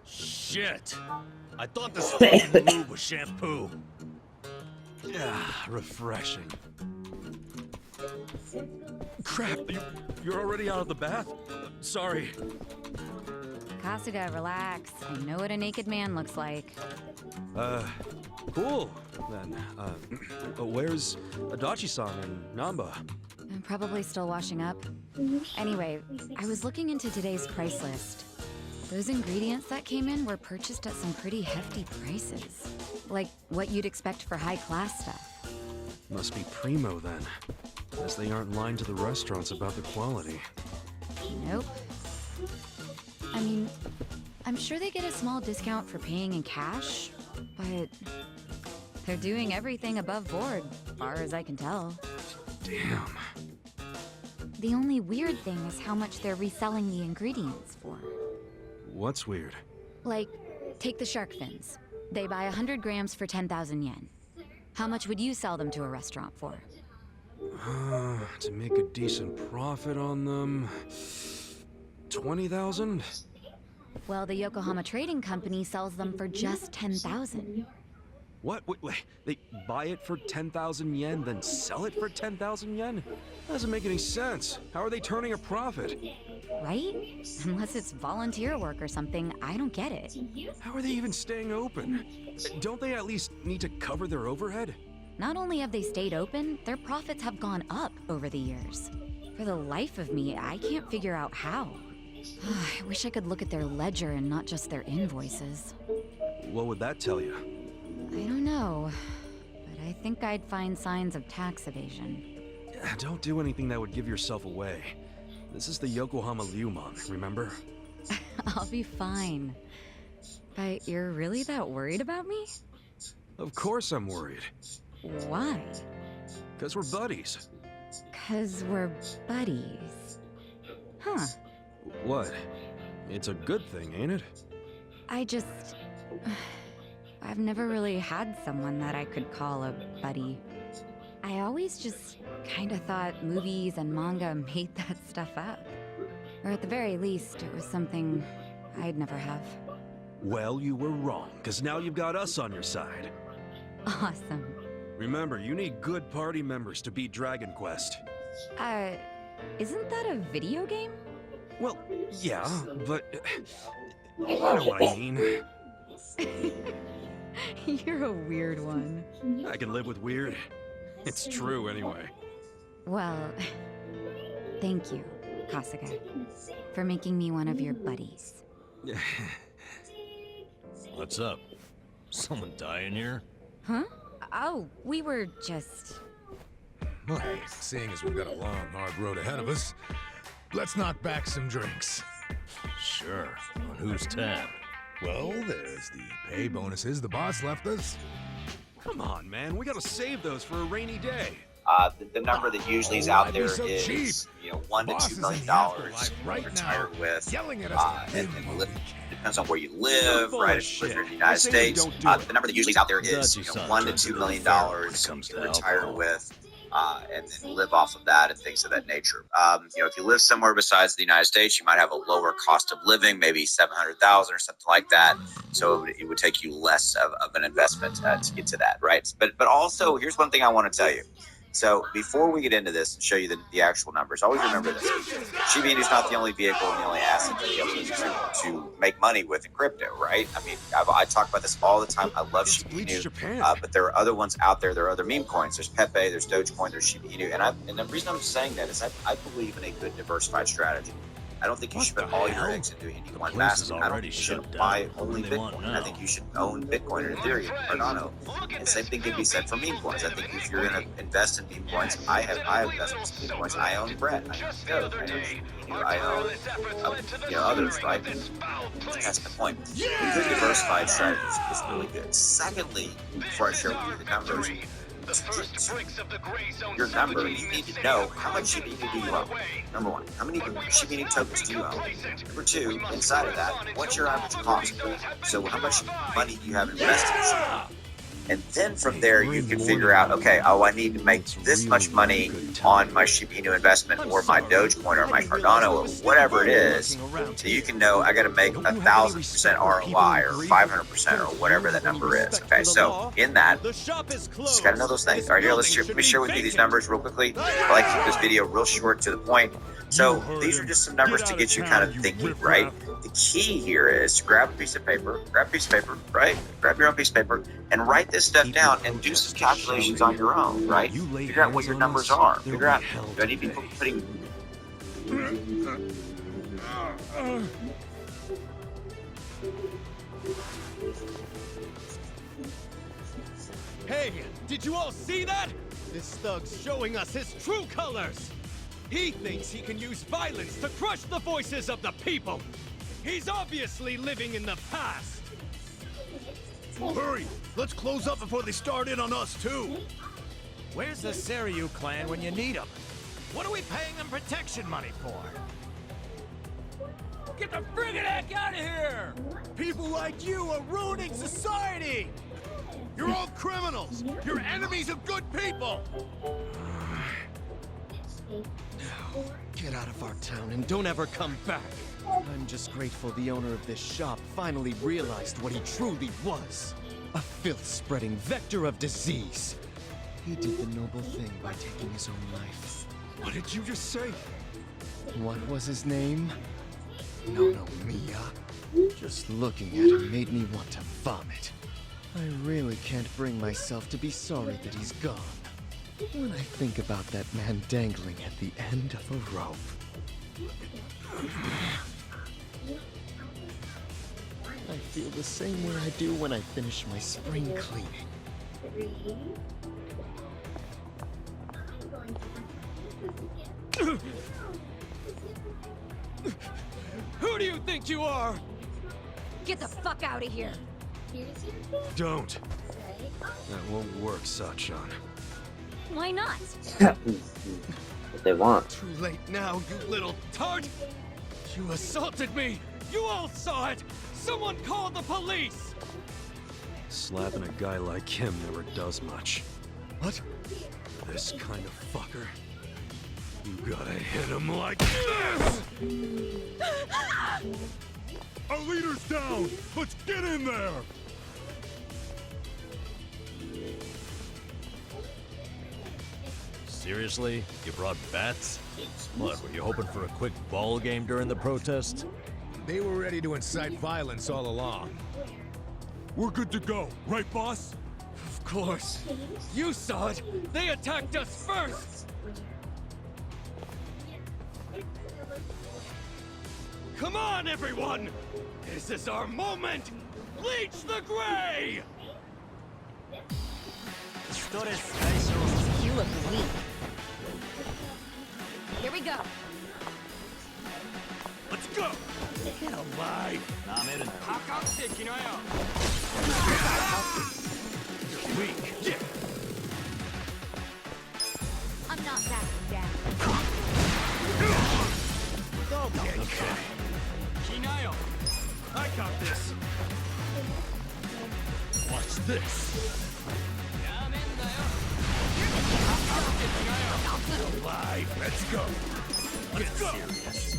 Shit! I thought this fucking lube was shampoo. Yeah, refreshing. Crap, you're already out of the bath? Sorry. Kasuga, relax. I know what a naked man looks like. Cool, then. Where's Adachi-san and Namba? I'm probably still washing up. Anyway, I was looking into today's price list. Those ingredients that came in were purchased at some pretty hefty prices. Like what you'd expect for high-class stuff. Must be primo, then. As they aren't lying to the restaurants about the quality. Nope. I mean, I'm sure they get a small discount for paying in cash, but they're doing everything above board, far as I can tell. Damn. The only weird thing is how much they're reselling the ingredients for. What's weird? Like, take the shark fins. They buy 100 grams for 10,000 yen. How much would you sell them to a restaurant for? To make a decent profit on them... 20,000? Well, the Yokohama Trading Company sells them for just 10,000. What? Wait, they buy it for 10,000 yen, then sell it for 10,000 yen? That doesn't make any sense. How are they turning a profit? Right? Unless it's volunteer work or something, I don't get it. How are they even staying open? Don't they at least need to cover their overhead? Not only have they stayed open, their profits have gone up over the years. For the life of me, I can't figure out how. I wish I could look at their ledger and not just their invoices. What would that tell you? I don't know, but I think I'd find signs of tax evasion. Don't do anything that would give yourself away. This is the Yokohama Ryuman, remember? I'll be fine. But you're really that worried about me? Of course I'm worried. Why? 'Cause we're buddies. 'Cause we're buddies. Huh. What? It's a good thing, ain't it? I've never really had someone that I could call a buddy. I always just kinda thought movies and manga made that stuff up. Or at the very least, it was something I'd never have. Well, you were wrong, 'cause now you've got us on your side. Awesome. Remember, you need good party members to beat Dragon Quest. Isn't that a video game? Well, yeah, but... you know what I mean. You're a weird one. I can live with weird. It's true, anyway. Well, thank you, Kasuga, for making me one of your buddies. What's up? Someone dying here? Huh? Oh, we were just... Well, hey, seeing as we've got a long, hard road ahead of us, let's knock back some drinks. Sure. On whose tab? Well, there's the pay bonuses the boss left us. Come on, man. We gotta save those for a rainy day. The number that usually is out there so is, cheap. you know, $1 to Boss $2 is million in the afterlife to right retire now, with. yelling at us to And live then what we can. depends on where you live, No right? If you live here in the United bullshit. I say we States, don't do it. the number that usually is out there is, you know, Dutchy $1 to son $2 million turns to the fair when it you comes can to retire alcohol. with, and then live off of that and things of that nature. You know, if you live somewhere besides the United States, you might have a lower cost of living, maybe $700,000 or something like that. So it would take you less of an investment to get to that, right? But also, here's one thing I want to tell you. So before we get into this and show you the actual numbers, always remember this. Shiba Inu is not the only vehicle and the only asset that you have to make money with in crypto, right? I mean, I talk about this all the time. I love Shiba Bleach Inu, Japan. but there are other ones out there. There are other meme coins. There's Pepe, there's Dogecoin, there's Shiba Inu. And the reason I'm saying that is I believe in a good diversified strategy. I don't think you should put all your eggs into any one place is basket. I don't already think you should shut buy down. only What do they want Bitcoin. I now? think you should own Bitcoin or Ethereum or Cardano. And same thing can be said for meme coins. I think if you're going to invest in meme coins, I have investments in meme coins. I own Bread. I own Doge. I own others, right? That's the point. A good diversified strategy is really good. Secondly, before I share with you the numbers, your number, you need to know how much Shiba Inu do you own. Number one, how many Shiba Inu tokens do you own? Number two, inside of that, what's your average cost? So how much money do you have invested in Shiba Inu? And then from there, you can figure out, okay, oh, I need to make this much money on my Shiba Inu investment or my Dogecoin or my Cardano or whatever it is. So you can know I got to make 1,000% ROI or 500% or whatever that number is. Okay, so in that, just got to know those things. All right, here, let me share with you these numbers real quickly. I like to keep this video real short to the point. So these are just some numbers to get you kind of thinking, right? The key here is to grab a piece of paper, right? Grab your own piece of paper and write this stuff down and do some calculations on your own, right? Figure out what your numbers are. Figure out, do I need people putting... Hey, did you all see that? This thug's showing us his true colors. He thinks he can use violence to crush the voices of the people. He's obviously living in the past. Hurry! Let's close up before they start in on us, too! Where's the Seiryu clan when you need them? What are we paying them protection money for? Get the friggin' heck out of here! People like you are ruining society! You're all criminals! You're enemies of good people! Get out of our town and don't ever come back. I'm just grateful the owner of this shop finally realized what he truly was. A filth-spreading vector of disease. He did the noble thing by taking his own life. What did you just say? What was his name? No, Mia. Just looking at him made me want to vomit. I really can't bring myself to be sorry that he's gone. When I think about that man dangling at the end of a rope. I feel the same way I do when I finish my spring cleaning. Who do you think you are? Get the fuck out of here! Don't. That won't work, Sachan. Why not? What they want. Too late now, you little tart! You assaulted me! You all saw it! Someone call the police! Slapping a guy like him never does much. What? This kind of fucker. You gotta hit him like this! Our leader's down! Let's get in there! Seriously? You brought bats? What, were you hoping for a quick ball game during the protest? They were ready to incite violence all along. We're good to go, right, boss? Of course. You saw it! They attacked us first! Come on, everyone! This is our moment! Bleach the gray! You look weak. Here we go. Let's go! Get alive! You're weak. Yeah. I'm not backing down. Okay. Kinayo! I got this! Watch this! Alive! Let's go! Let's go! Serious.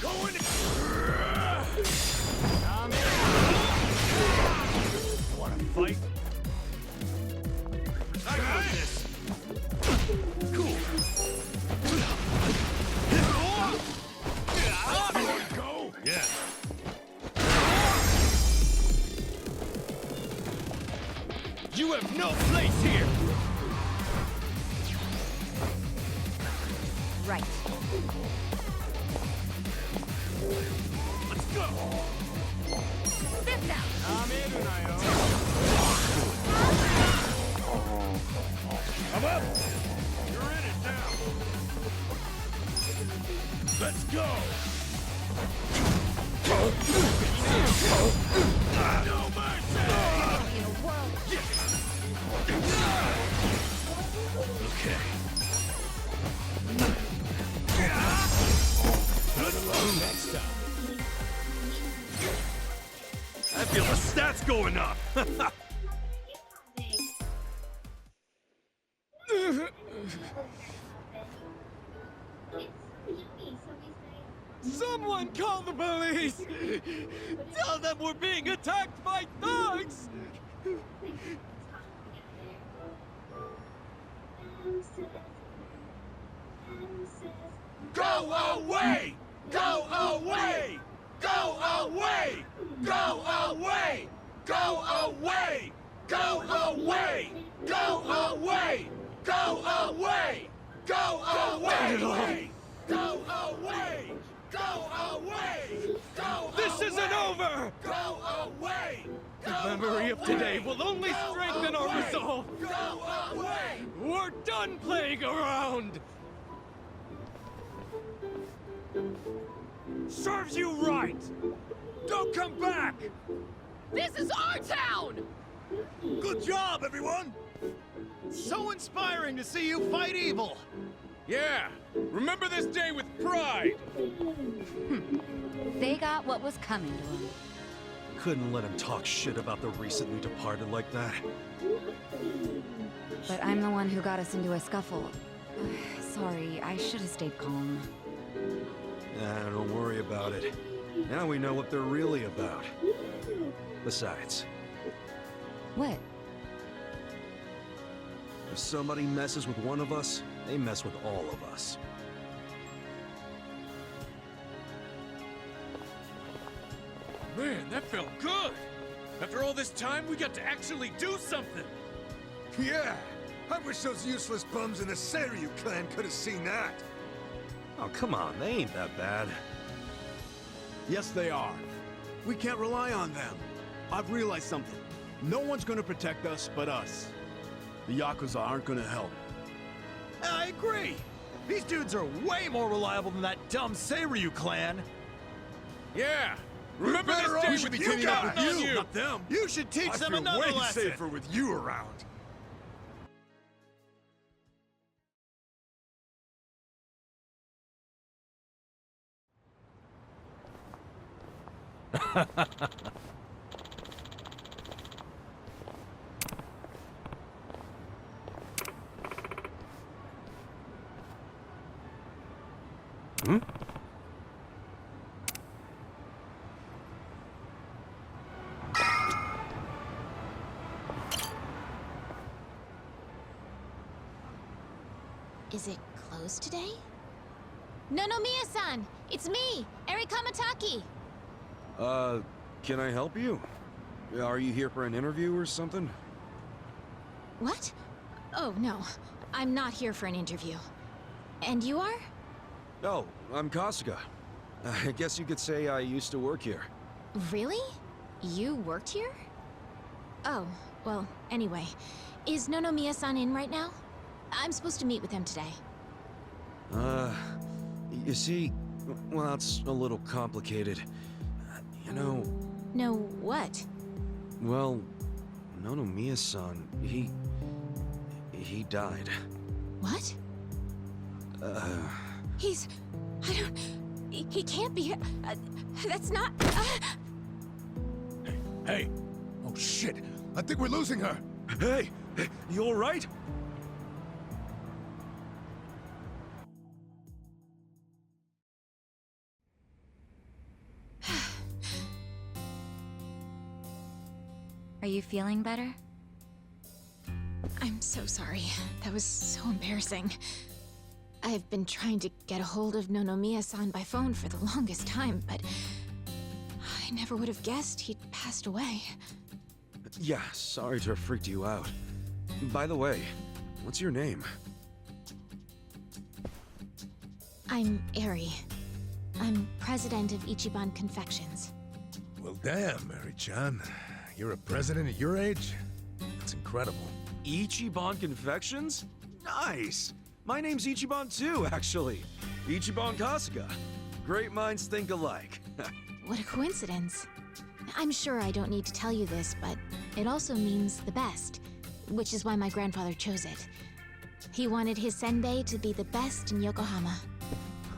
Going! Wanna fight? I got this! Cool! Go! Yeah! You have no place here! Right. Let's go! Sit down! I'm up! You're in it now! Let's go! No mercy! In a world. Okay. Let alone next time. I've feel the stats going up! Someone call the police! Tell them we're being attacked by thugs! Go away! Go away! Go away! Go away! Go away! Go away! Go away! Go away! Go away! Go away! Go away! Go This isn't over! Go away! The memory of today will only strengthen our resolve! Go away! We're done playing around! Serves you right! Don't come back! This is our town! Good job, everyone! So inspiring to see you fight evil! Yeah! Remember this day with pride! They got what was coming to them. Couldn't let him talk shit about the recently departed like that. But I'm the one who got us into a scuffle. Sorry, I should have stayed calm. Nah, don't worry about it. Now we know what they're really about. Besides, What? if somebody messes with one of us, they mess with all of us. Man, that felt good! After all this time, we got to actually do something! Yeah, I wish those useless bums in the Seiryu clan could have seen that. Oh, come on, they ain't that bad. Yes, they are. We can't rely on them. I've realized something. No one's gonna protect us but us. The Yakuza aren't gonna help. I agree! These dudes are way more reliable than that dumb Seiryu clan! Yeah! Remember this day we should be teaming up with you, not them! You should teach I them feel another way lesson! safer with you around. Is it closed today? Nonomiya-san! It's me, Eri Kamataki! Can I help you? Are you here for an interview or something? What? Oh, no. I'm not here for an interview. And you are? Oh, I'm Kasuga. I guess you could say I used to work here. Really? You worked here? Oh, well, anyway. Is Nonomiya-san in right now? I'm supposed to meet with him today. You see, well, it's a little complicated. You know, No, what? well, Nonomiya-san, he died. What? He's... I don't... He can't be... that's not... Hey! Oh shit! I think we're losing her! Hey! You alright? Are you feeling better? I'm so sorry. That was so embarrassing. I've been trying to get a hold of Nonomiya-san by phone for the longest time, but... I never would have guessed he'd passed away. Yeah, sorry to have freaked you out. By the way, what's your name? I'm Eri. I'm president of Ichiban Confections. Well, damn, Mary-chan. You're a president at your age? That's incredible. Ichiban Confections? Nice! My name's Ichiban too, actually. Ichiban Kasuga. Great minds think alike. What a coincidence. I'm sure I don't need to tell you this, but it also means the best, which is why my grandfather chose it. He wanted his senbei to be the best in Yokohama.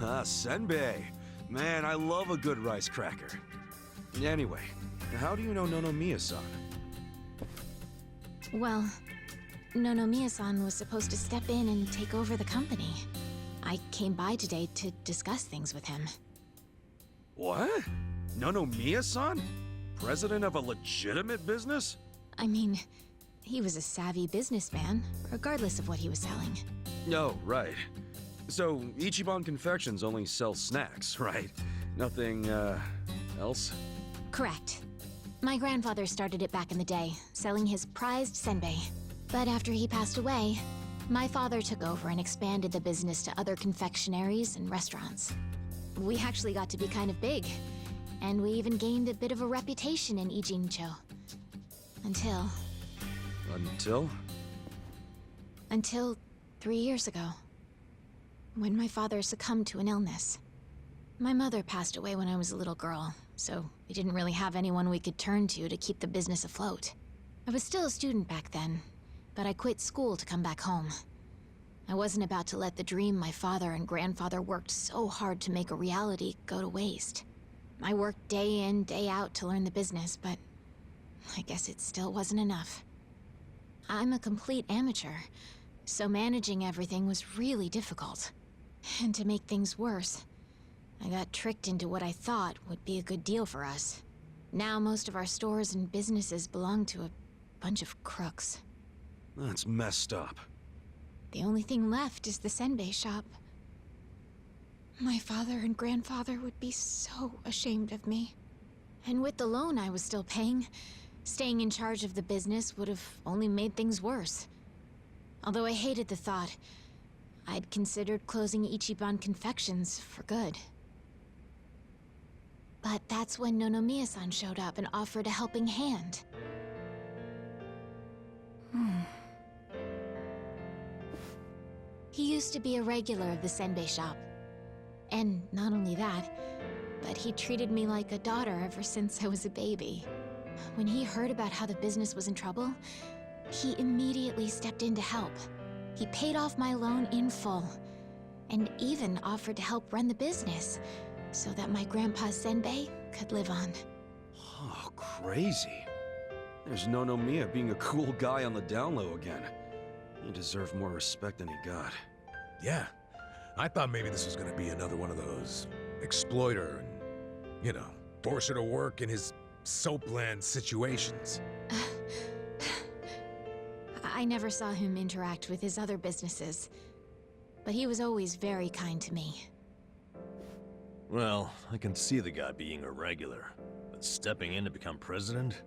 Ah, senbei. Man, I love a good rice cracker. Anyway, How do you know Nonomiya-san? Well, Nonomiya-san was supposed to step in and take over the company. I came by today to discuss things with him. What? Nonomiya-san? President of a legitimate business? I mean, he was a savvy businessman, regardless of what he was selling. Oh, right. So, Ichiban Confections only sells snacks, right? Nothing, else? Correct. My grandfather started it back in the day, selling his prized senbei. But after he passed away, my father took over and expanded the business to other confectionaries and restaurants. We actually got to be kind of big, and we even gained a bit of a reputation in Ijincho. Until Until 3 years ago, when my father succumbed to an illness. My mother passed away when I was a little girl, so we didn't really have anyone we could turn to keep the business afloat. I was still a student back then, but I quit school to come back home. I wasn't about to let the dream my father and grandfather worked so hard to make a reality go to waste. I worked day in, day out to learn the business, but I guess it still wasn't enough. I'm a complete amateur, so managing everything was really difficult. And to make things worse, I got tricked into what I thought would be a good deal for us. Now most of our stores and businesses belong to a bunch of crooks. That's messed up. The only thing left is the senbei shop. My father and grandfather would be so ashamed of me. And with the loan I was still paying, staying in charge of the business would have only made things worse. Although I hated the thought, I'd considered closing Ichiban Confections for good. But that's when Nonomiya-san showed up and offered a helping hand. He used to be a regular of the senbei shop. And not only that, but he treated me like a daughter ever since I was a baby. When he heard about how the business was in trouble, he immediately stepped in to help. He paid off my loan in full, and even offered to help run the business, so that my grandpa's senbei could live on. Oh, crazy. There's Nonomiya being a cool guy on the down low again. He deserved more respect than he got. Yeah. I thought maybe this was gonna be another one of those exploiter and, you know, force her to work in his soapland situations. I never saw him interact with his other businesses, but he was always very kind to me. Well, I can see the guy being a regular, but stepping in to become president?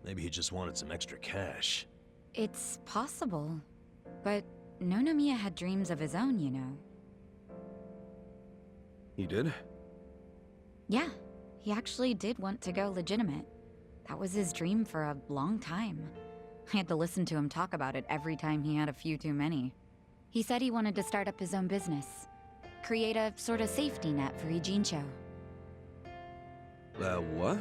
Maybe he just wanted some extra cash. It's possible, but Nonomiya had dreams of his own, you know. He did? Yeah, he actually did want to go legitimate. That was his dream for a long time. I had to listen to him talk about it every time he had a few too many. He said he wanted to start up his own business, create a sort of safety net for Ijincho. What?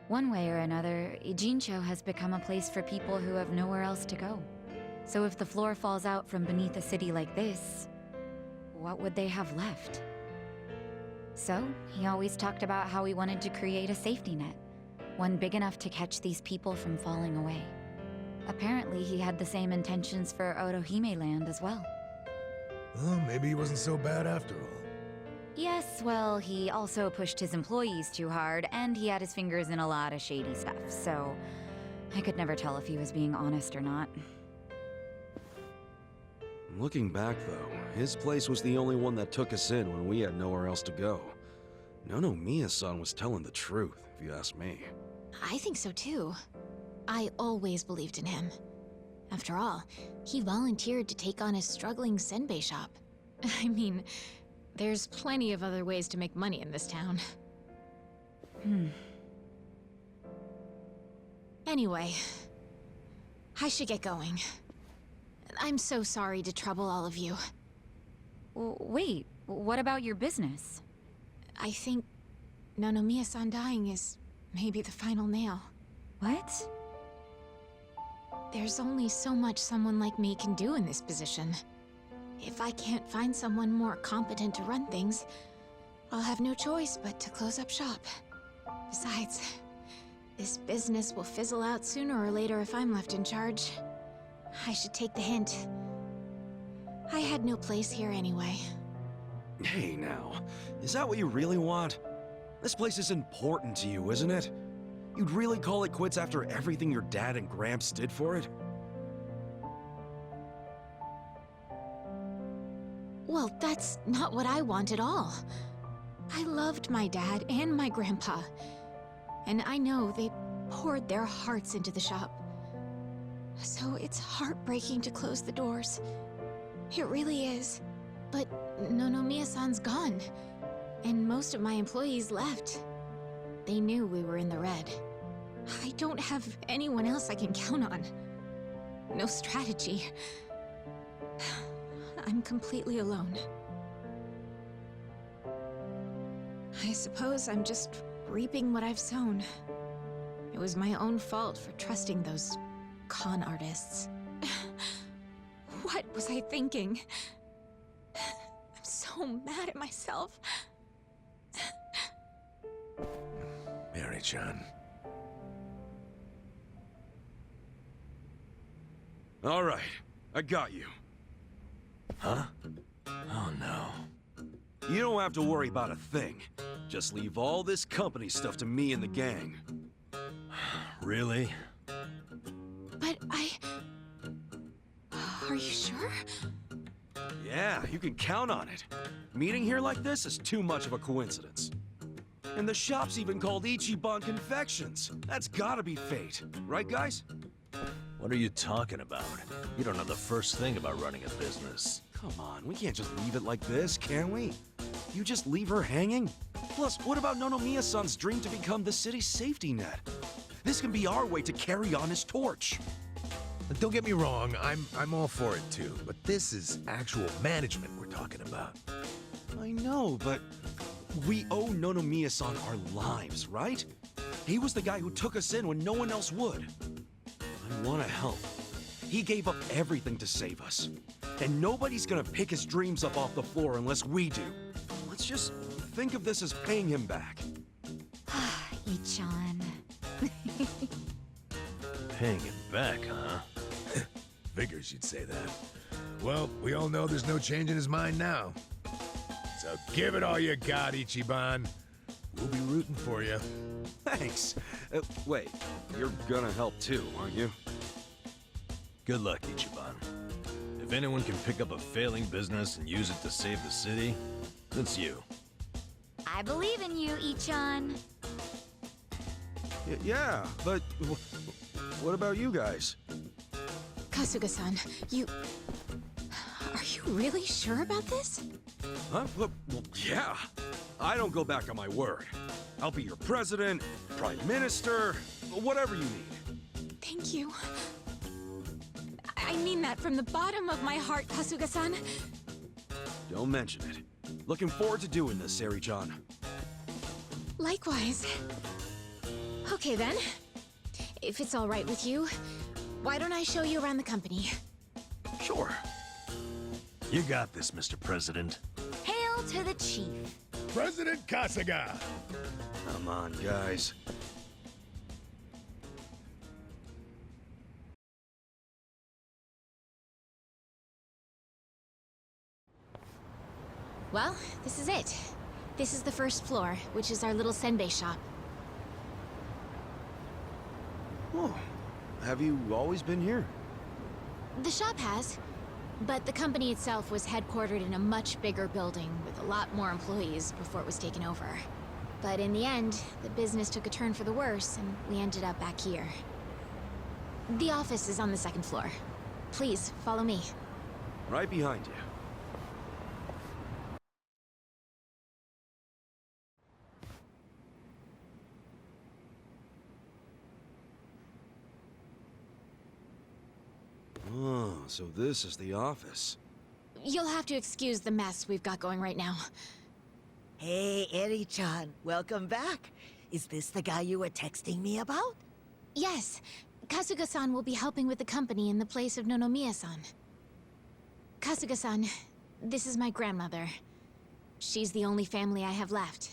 One way or another, Ijincho has become a place for people who have nowhere else to go. So if the floor falls out from beneath a city like this, what would they have left? So, he always talked about how he wanted to create a safety net, one big enough to catch these people from falling away. Apparently, he had the same intentions for Orohime Land as well. Well, maybe he wasn't so bad after all. Yes, well, he also pushed his employees too hard, and he had his fingers in a lot of shady stuff, so I could never tell if he was being honest or not. Looking back, though, his place was the only one that took us in when we had nowhere else to go. Nonomiya-san was telling the truth, if you ask me. I think so too. I always believed in him. After all, he volunteered to take on a struggling senbei shop. I mean, there's plenty of other ways to make money in this town. Anyway, I should get going. I'm so sorry to trouble all of you. Wait, what about your business? I think Nonomiya-san dying is maybe the final nail. What? There's only so much someone like me can do in this position. if I can't find someone more competent to run things, I'll have no choice but to close up shop. Besides, this business will fizzle out sooner or later if I'm left in charge. I should take the hint. I had no place here anyway. Hey now, is that what you really want? This place is important to you, isn't it? You'd really call it quits after everything your dad and Gramps did for it? Well, that's not what I want at all. I loved my dad and my grandpa, and I know they poured their hearts into the shop. So it's heartbreaking to close the doors. It really is. But Nonomiya-san's gone, and most of my employees left. They knew we were in the red. I don't have anyone else I can count on. No strategy. I'm completely alone. I suppose I'm just reaping what I've sown. It was my own fault for trusting those con artists. What was I thinking? I'm so mad at myself. Mary-chan. All right, I got you. Huh? Oh no. You don't have to worry about a thing. Just leave all this company stuff to me and the gang. Really? But Are you sure? Yeah, you can count on it. Meeting here like this is too much of a coincidence. And the shop's even called Ichiban Confections. That's gotta be fate, right guys? What are you talking about? You don't know the first thing about running a business. Come on, we can't just leave it like this, can we? You just leave her hanging? Plus, what about Nonomiya-san's dream to become the city's safety net? This can be our way to carry on his torch. Don't get me wrong, I'm all for it too, but this is actual management we're talking about. I know, but we owe Nonomiya-san our lives, right? He was the guy who took us in when no one else would. I want to help. He gave up everything to save us. And nobody's gonna pick his dreams up off the floor unless we do. Let's just think of this as paying him back. Ichan. Paying him back, huh? Figures you'd say that. Well, we all know there's no change in his mind now. So give it all you got, Ichiban. We'll be rooting for you. Thanks. Wait, you're gonna help too, aren't you? Good luck, Ichiban. If anyone can pick up a failing business and use it to save the city, it's you. I believe in you, Ichan. Yeah, but what about you guys? Kasuga-san, Are you really sure about this? Huh? Well, yeah. I don't go back on my word. I'll be your president, prime minister, whatever you need. Thank you. I mean that from the bottom of my heart, Kasuga-san. Don't mention it. Looking forward to doing this, Sari-chan. Likewise. Okay then. If it's all right with you, why don't I show you around the company? Sure. You got this, Mr. President. Hail to the chief. President Kasuga! Come on, guys. Well, this is it. This is the first floor, which is our little senbei shop. Oh, have you always been here? The shop has, but the company itself was headquartered in a much bigger building with a lot more employees before it was taken over. But in the end, the business took a turn for the worse, and we ended up back here. The office is on the second floor. Please, follow me. Right behind you. Oh, so this is the office. You'll have to excuse the mess we've got going right now. Hey, Eri-chan, welcome back. Is this the guy you were texting me about? Yes, Kasuga-san will be helping with the company in the place of Nonomiya-san. Kasuga-san, This is my grandmother. She's the only family I have left.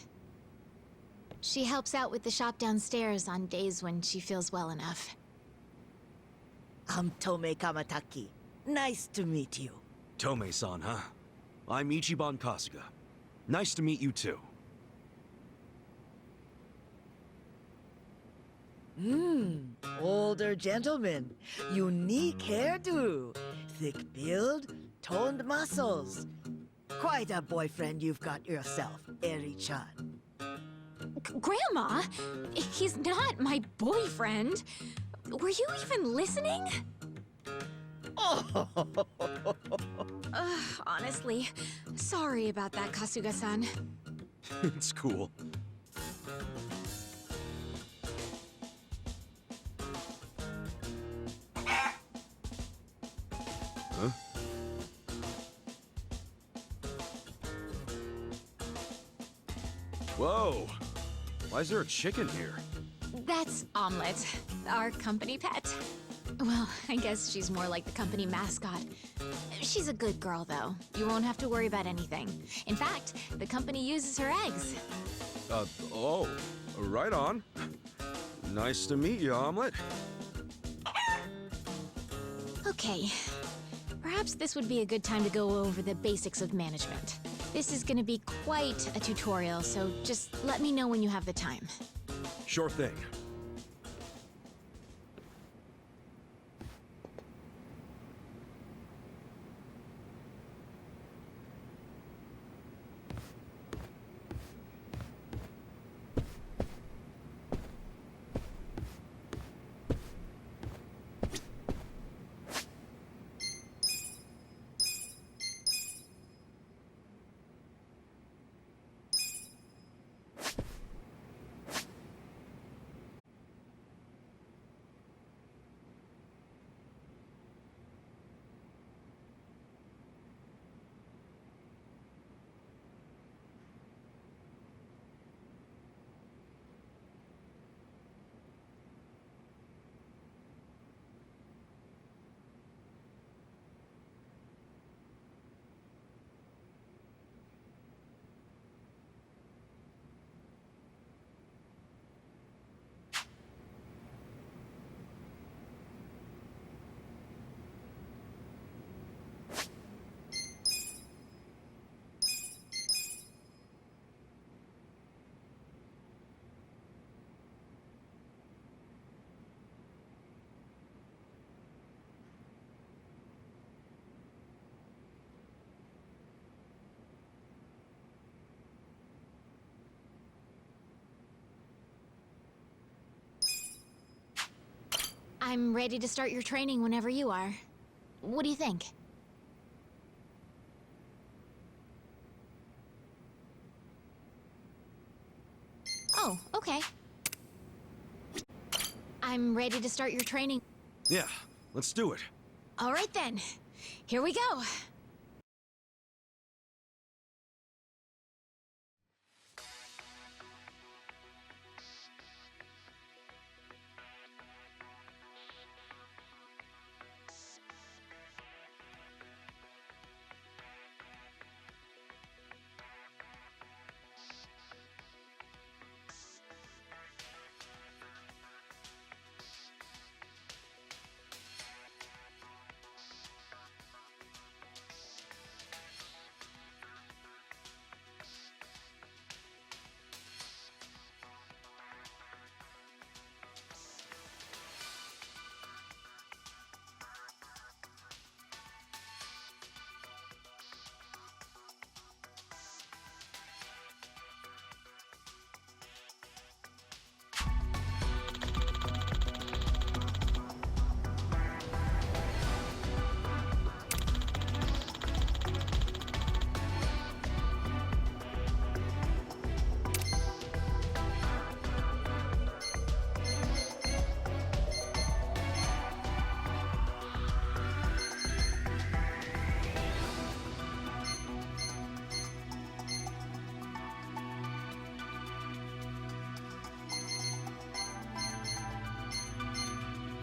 She helps out with the shop downstairs on days when she feels well enough. I'm Tome Kamataki. Nice to meet you. Tome-san, huh? I'm Ichiban Kasuga. Nice to meet you too. Older gentleman. Unique hairdo. Thick build, toned muscles. Quite a boyfriend you've got yourself, Eri-chan. Grandma? He's not my boyfriend. Were you even listening? Oh, Honestly, sorry about that, Kasuga-san. It's cool. Huh? Whoa! Why is there a chicken here? That's Omelette, our company pet. Well, I guess she's more like the company mascot. She's a good girl, though. You won't have to worry about anything. In fact, the company uses her eggs. Oh, right on. Nice to meet you, Omelette. Okay. Perhaps this would be a good time to go over the basics of management. This is gonna be quite a tutorial, so just let me know when you have the time. Sure thing. I'm ready to start your training whenever you are. What do you think? Oh, okay. I'm ready to start your training. Yeah, let's do it. All right then. Here we go.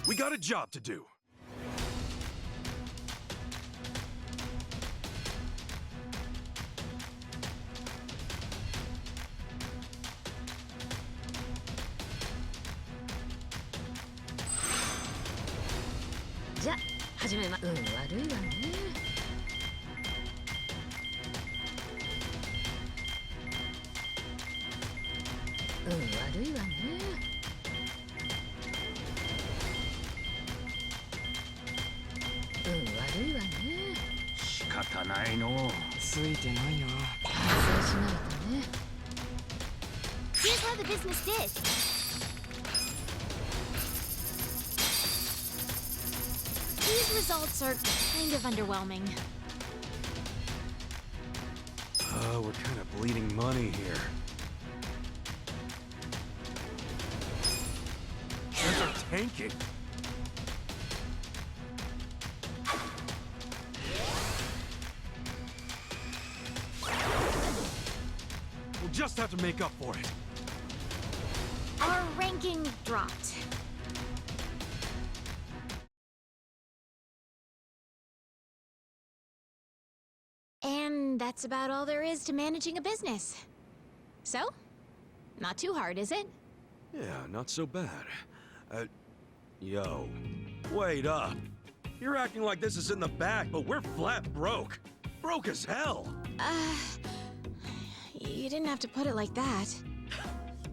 We got a job to do. 始めま。悪いわね。悪いわね。悪いわね。仕方ないの。ついてないな。反省しないとね。Here's how the business did. These results are kind of underwhelming. We're kind of bleeding money here. Things are tanking. We'll just have to make up for it. Our ranking dropped. And that's about all there is to managing a business. So, not too hard, is it? Yeah, not so bad. Yo, wait up. You're acting like this is in the bag, but we're flat broke. Broke as hell. You didn't have to put it like that.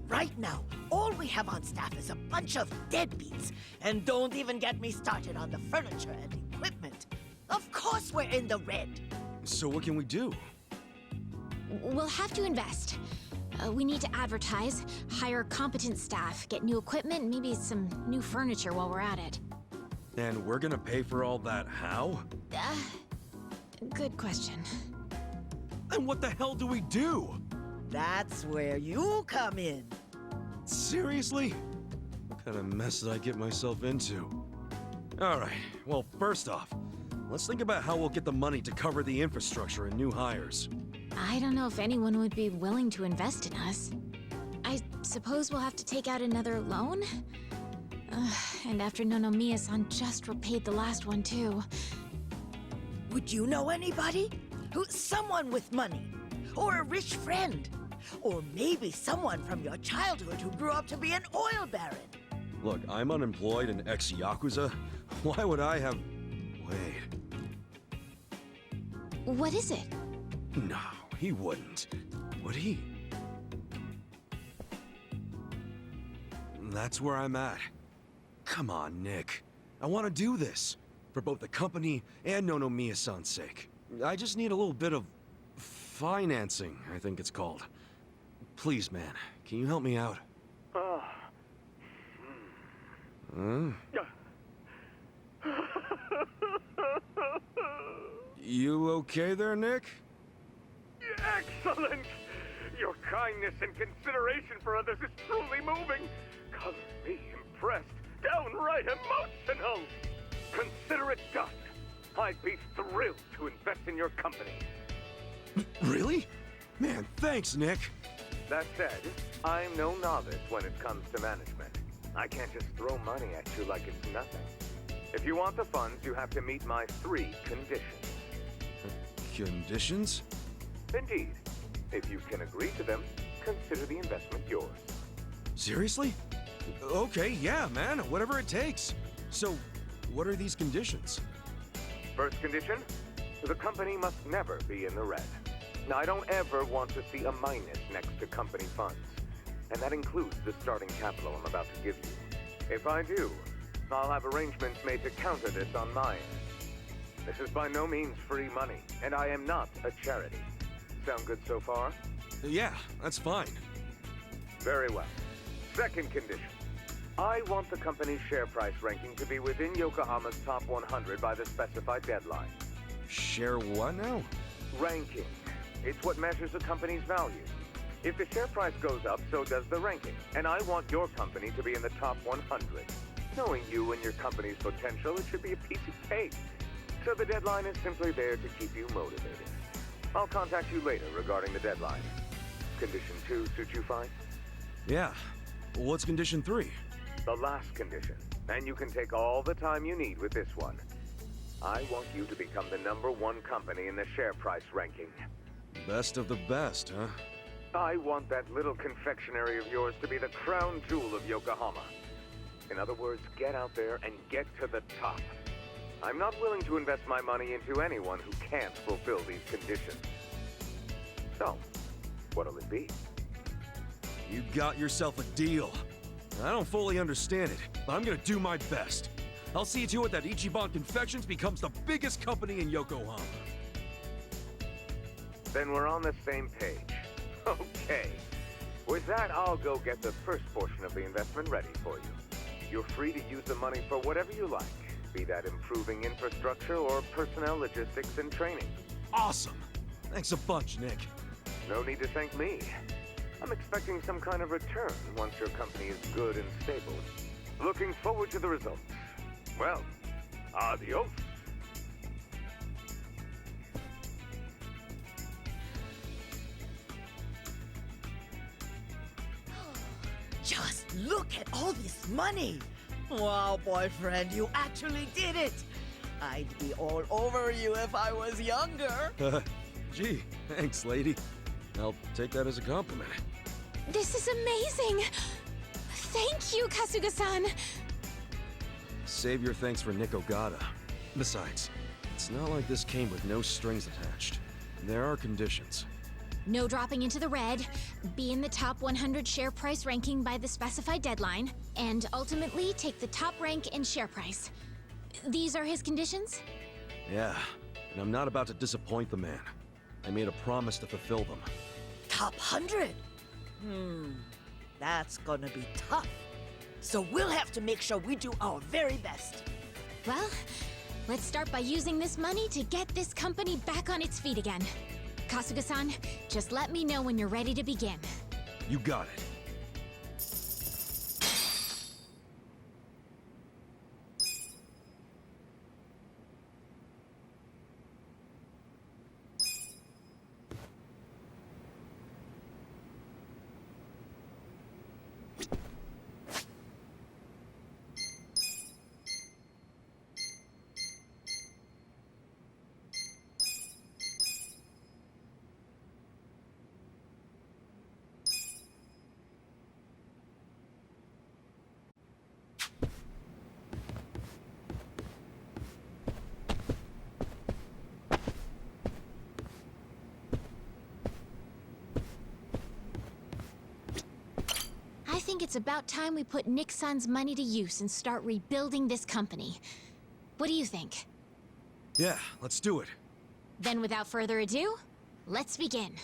Right now, all we have on staff is a bunch of deadbeats. And don't even get me started on the furniture and equipment. Of course we're in the red. So what can we do? We'll have to invest. We need to advertise, hire competent staff, get new equipment, maybe some new furniture while we're at it. And we're gonna pay for all that how? Good question. And what the hell do we do? That's where you come in. Seriously? What kind of mess did I get myself into? Alright, well, first off, let's think about how we'll get the money to cover the infrastructure and new hires. I don't know if anyone would be willing to invest in us. I suppose we'll have to take out another loan? And after Nonomiya-san just repaid the last one, too. Would you know anybody? Someone with money? Or a rich friend? Or maybe someone from your childhood who grew up to be an oil baron? Look, I'm unemployed and ex-Yakuza. Why would I have... Wait. What is it? No, he wouldn't. Would he? That's where I'm at. Come on, Nick. I want to do this. For both the company and Nonomiya-san's sake. I just need a little bit of... financing, I think it's called. Please, man, can you help me out? Huh? You okay there, Nick? Excellent! Your kindness and consideration for others is truly moving. Color me impressed, downright emotional. Consider it done. I'd be thrilled to invest in your company. Really? Man, thanks, Nick. That said, I'm no novice when it comes to management. I can't just throw money at you like it's nothing. If you want the funds, you have to meet my 3 conditions. Conditions? Indeed. If you can agree to them, consider the investment yours. Seriously? Okay, yeah, man, whatever it takes. So, what are these conditions? First condition, the company must never be in the red. Now, I don't ever want to see a minus next to company funds. And that includes the starting capital I'm about to give you. If I do, I'll have arrangements made to counter this on my end. This is by no means free money, and I am not a charity. Sound good so far? Yeah, that's fine. Very well. Second condition. I want the company's share price ranking to be within Yokohama's top 100 by the specified deadline. Share what now? Ranking. It's what measures a company's value. If the share price goes up, so does the ranking. And I want your company to be in the top 100. Knowing you and your company's potential, it should be a piece of cake. So the deadline is simply there to keep you motivated. I'll contact you later regarding the deadline. Condition 2 suit you fine? Yeah. What's condition 3? The last condition, and you can take all the time you need with this one. I want you to become the #1 company in the share price ranking. Best of the best, huh? I want that little confectionery of yours to be the crown jewel of Yokohama. In other words, get out there and get to the top. I'm not willing to invest my money into anyone who can't fulfill these conditions. So, what'll it be? You got yourself a deal. I don't fully understand it, but I'm gonna do my best. I'll see to it that Ichiban Confections becomes the biggest company in Yokohama. Then we're on the same page. Okay. With that, I'll go get the first portion of the investment ready for you. You're free to use the money for whatever you like, be that improving infrastructure or personnel logistics and training. Awesome! Thanks a bunch, Nick. No need to thank me. I'm expecting some kind of return once your company is good and stable. Looking forward to the results. Well, adios. Just look at all this money! Wow, boyfriend, you actually did it! I'd be all over you if I was younger. Gee, thanks, lady. I'll take that as a compliment. This is amazing! Thank you, Kasuga-san! Save your thanks for Nick Ogata. Besides, it's not like this came with no strings attached. There are conditions. No dropping into the red, be in the top 100 share price ranking by the specified deadline, and ultimately take the top rank in share price. These are his conditions? Yeah, and I'm not about to disappoint the man. I made a promise to fulfill them. Top 100? That's gonna be tough. So we'll have to make sure we do our very best. Well, let's start by using this money to get this company back on its feet again. Kasuga-san, just let me know when you're ready to begin. You got it. I think it's about time we put Nick-san's money to use and start rebuilding this company. What do you think? Yeah, let's do it. Then without further ado, let's begin.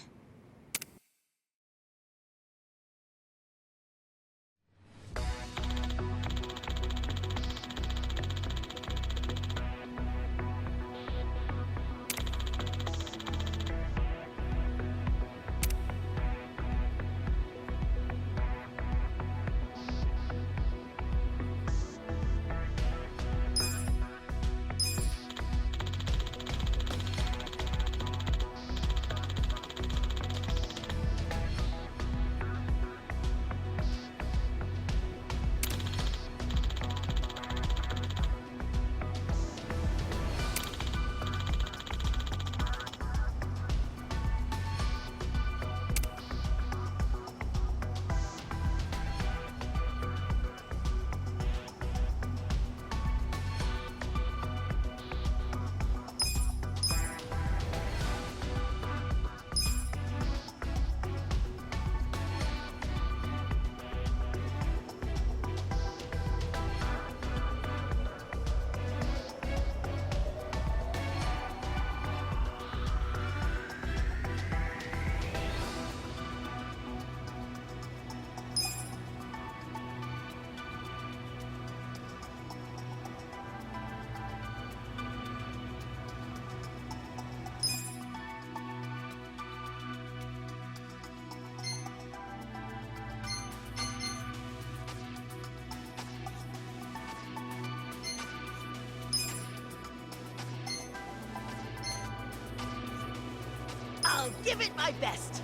I'll give it my best.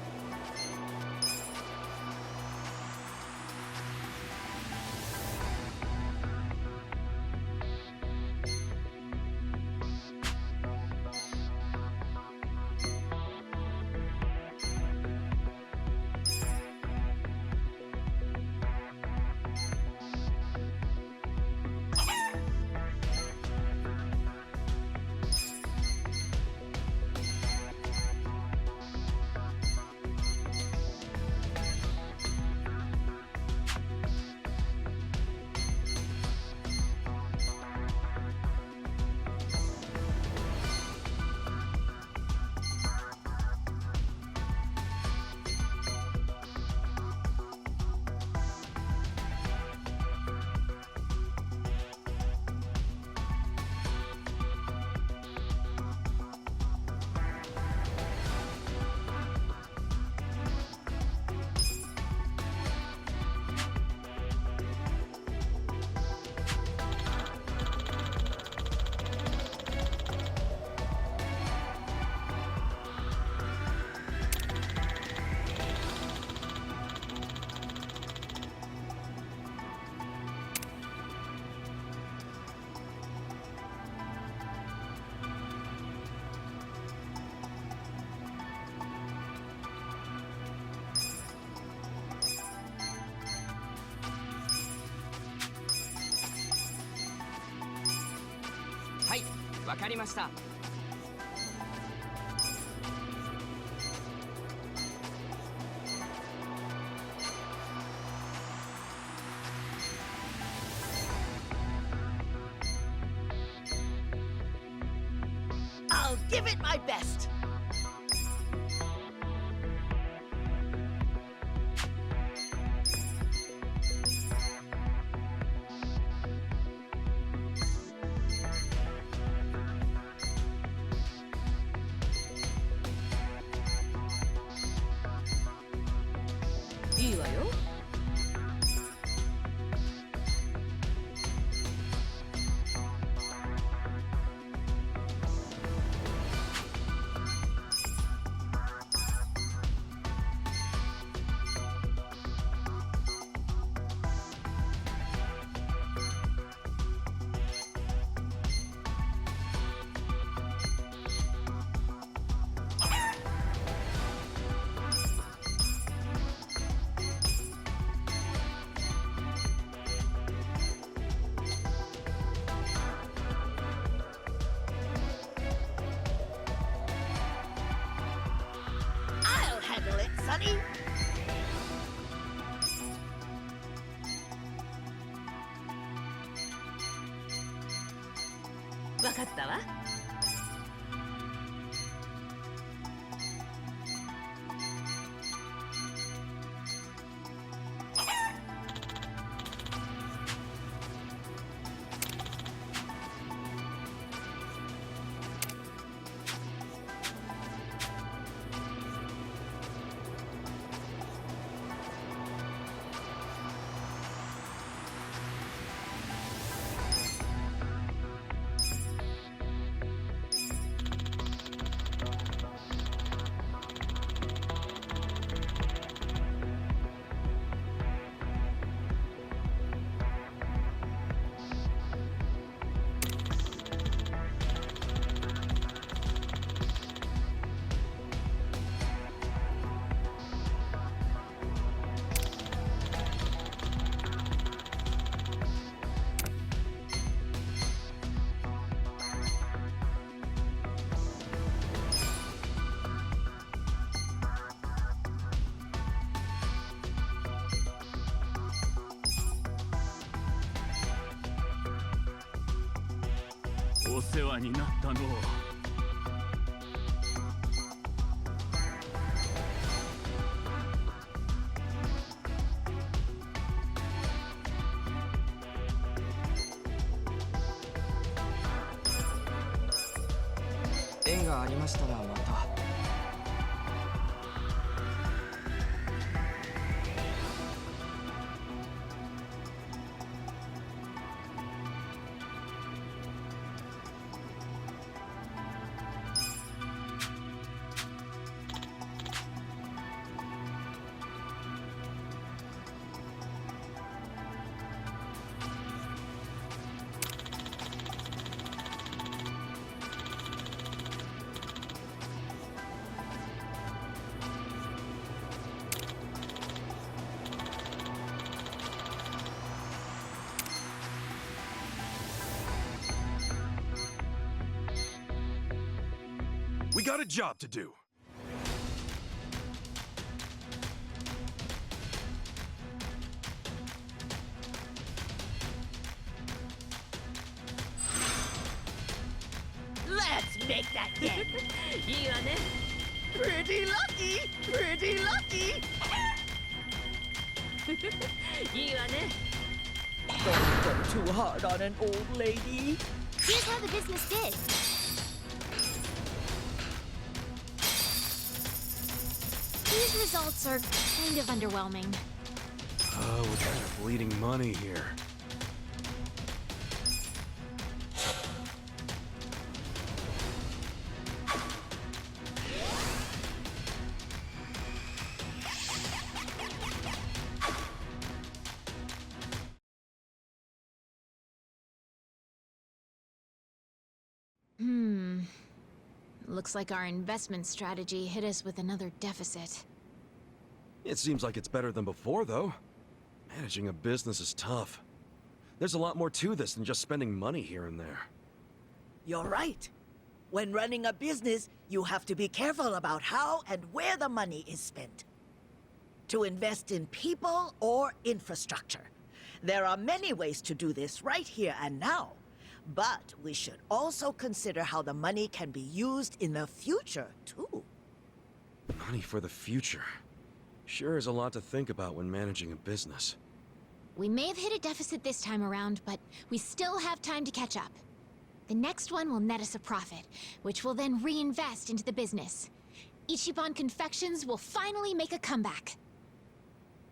はい、わかりました。I'll give it my best. I'll handle it, Sonny. We got a job to do. Let's make that game. Pretty lucky, pretty lucky. Don't go too hard on an old lady. Here's how the business did. These results are kind of underwhelming. Oh, we're kind of bleeding money here. Looks like our investment strategy hit us with another deficit. It seems like it's better than before, though. Managing a business is tough. There's a lot more to this than just spending money here and there. You're right. When running a business, you have to be careful about how and where the money is spent. To invest in people or infrastructure. There are many ways to do this right here and now. But we should also consider how the money can be used in the future, too. Money for the future. Sure is a lot to think about when managing a business. We may have hit a deficit this time around, but we still have time to catch up. The next one will net us a profit, which we'll then reinvest into the business. Ichiban Confections will finally make a comeback.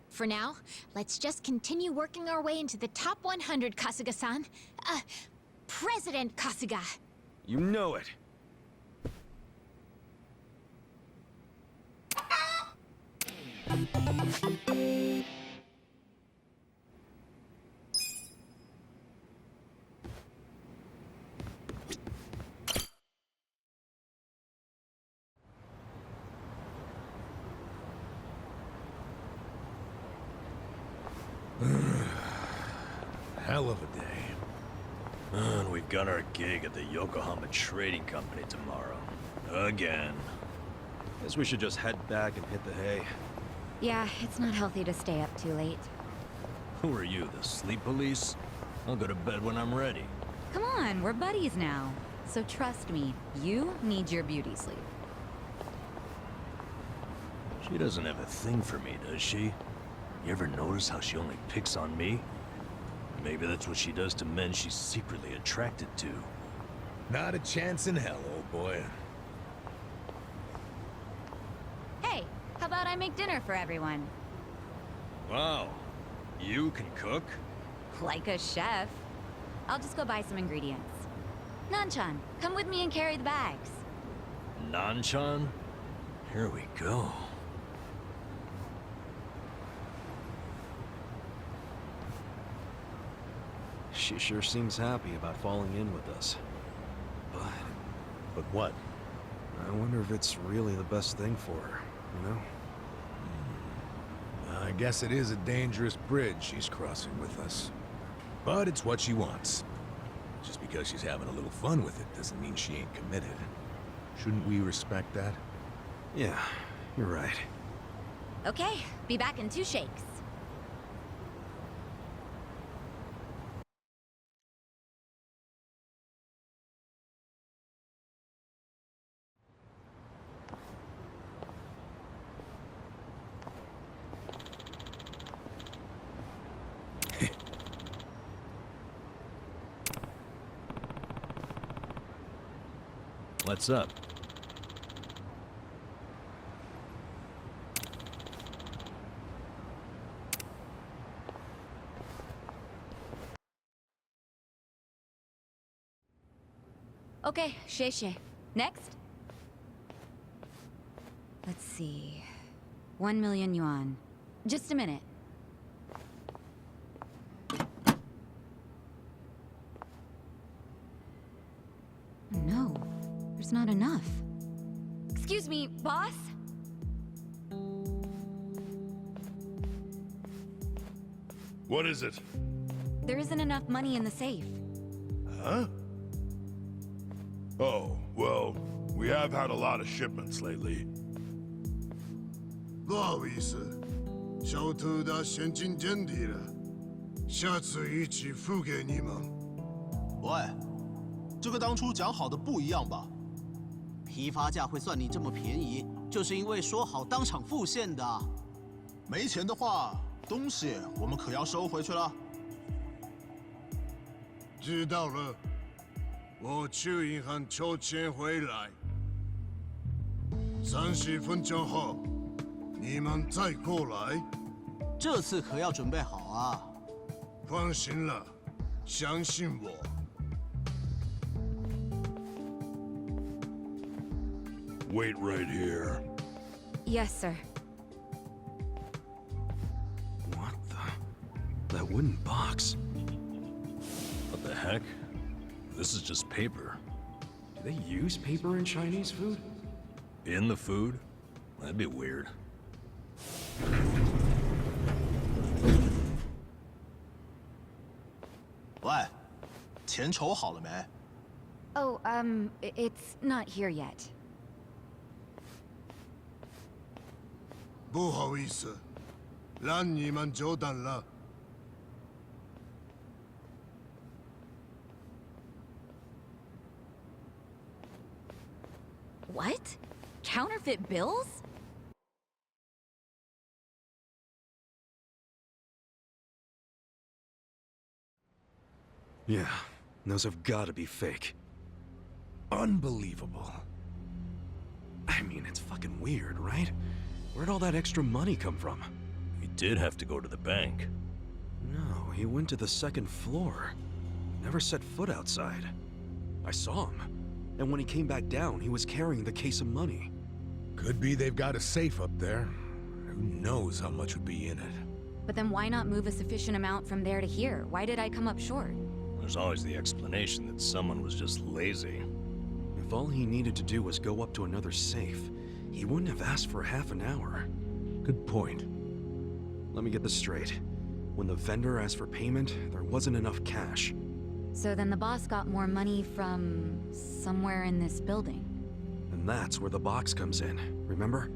For now, let's just continue working our way into the top 100, Kasuga-san. President Kasuga. You know it. Hell of a day. And we've got our gig at the Yokohama Trading Company tomorrow. Again. Guess we should just head back and hit the hay. Yeah, it's not healthy to stay up too late. Who are you, the sleep police? I'll go to bed when I'm ready. Come on, we're buddies now. So trust me, you need your beauty sleep. She doesn't have a thing for me, does she? You ever notice how she only picks on me? Maybe that's what she does to men she's secretly attracted to. Not a chance in hell, old boy. Hey, how about I make dinner for everyone? Wow. You can cook? Like a chef. I'll just go buy some ingredients. Nanchan, come with me and carry the bags. Nanchan? Here we go. She sure seems happy about falling in with us. But what? I wonder if it's really the best thing for her, you know? I guess it is a dangerous bridge she's crossing with us. But it's what she wants. Just because she's having a little fun with it doesn't mean she ain't committed. Shouldn't we respect that? Yeah, you're right. Okay, be back in 2 shakes. What's up? Okay, Shay. Next? Let's see. 1 million yuan. Just a minute. No, there's not enough. Excuse me, boss? What is it? There isn't enough money in the safe. Huh? Oh, well, we have had a lot of shipments lately. 不好意思，小偷的现金见底了，下次一起付给你们。喂，这个当初讲好的不一样吧？批发价会算你这么便宜，就是因为说好当场付现的。没钱的话，东西我们可要收回去了。知道了，我去银行抽钱回来。30分钟后，你们再过来。这次可要准备好啊！放心了，相信我。Wait right here. Yes, sir. What the? That wooden box? What the heck? This is just paper. Do they use paper in Chinese food? In the food? That'd be weird. 喂，钱筹好了没？ Oh, it's not here yet. 不好意思，让你们久等了。What? Counterfeit bills? Yeah, those have got to be fake. Unbelievable. I mean, it's fucking weird, right? Where'd all that extra money come from? He did have to go to the bank. No, he went to the second floor. Never set foot outside. I saw him. And when he came back down, he was carrying the case of money. Could be they've got a safe up there. Who knows how much would be in it? But then why not move a sufficient amount from there to here? Why did I come up short? There's always the explanation that someone was just lazy. If all he needed to do was go up to another safe, he wouldn't have asked for half an hour. Good point. Let me get this straight. When the vendor asked for payment, there wasn't enough cash. So then the boss got more money from somewhere in this building. And that's where the box comes in, remember?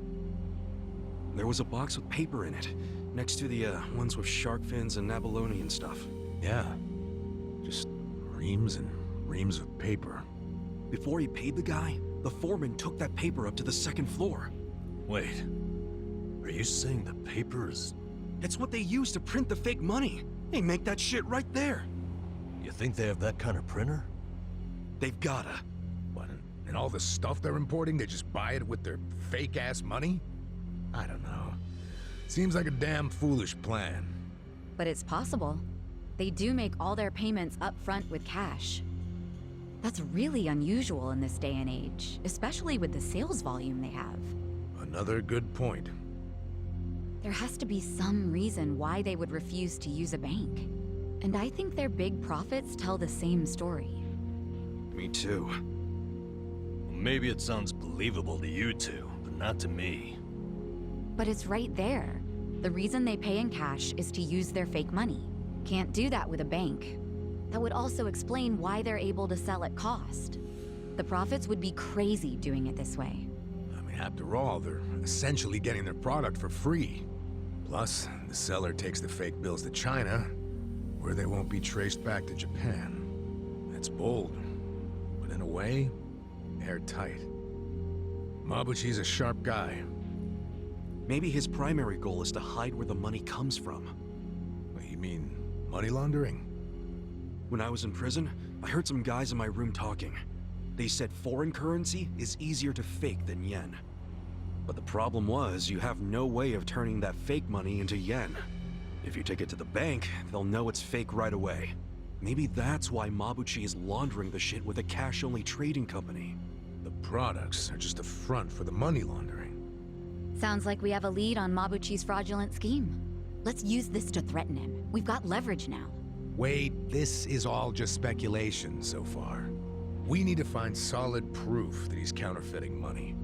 There was a box with paper in it, next to the ones with shark fins and abalone and stuff. Yeah. Just reams and reams of paper. Before he paid the guy, the foreman took that paper up to the second floor. Wait, are you saying the paper is... It's what they use to print the fake money. They make that shit right there. You think they have that kind of printer? They've gotta. What, and all the stuff they're importing, they just buy it with their fake-ass money? I don't know. Seems like a damn foolish plan. But it's possible. They do make all their payments up front with cash. That's really unusual in this day and age, especially with the sales volume they have. Another good point. There has to be some reason why they would refuse to use a bank. And I think their big profits tell the same story. Me too. Maybe it sounds believable to you two, but not to me. But it's right there. The reason they pay in cash is to use their fake money. Can't do that with a bank. That would also explain why they're able to sell at cost. The profits would be crazy doing it this way. I mean, after all, they're essentially getting their product for free. Plus, the seller takes the fake bills to China, where they won't be traced back to Japan. That's bold, but in a way, airtight. Mabuchi's a sharp guy. Maybe his primary goal is to hide where the money comes from. What, you mean money laundering? When I was in prison, I heard some guys in my room talking. They said foreign currency is easier to fake than yen. But the problem was, you have no way of turning that fake money into yen. If you take it to the bank, they'll know it's fake right away. Maybe that's why Mabuchi is laundering the shit with a cash-only trading company. The products are just a front for the money laundering. Sounds like we have a lead on Mabuchi's fraudulent scheme. Let's use this to threaten him. We've got leverage now. Wait, this is all just speculation so far. We need to find solid proof that he's counterfeiting money.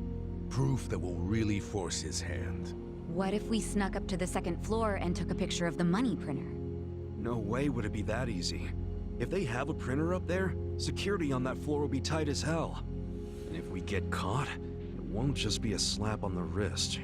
Proof that will really force his hand. What if we snuck up to the second floor and took a picture of the money printer? No way would it be that easy. If they have a printer up there, security on that floor will be tight as hell. And if we get caught, it won't just be a slap on the wrist.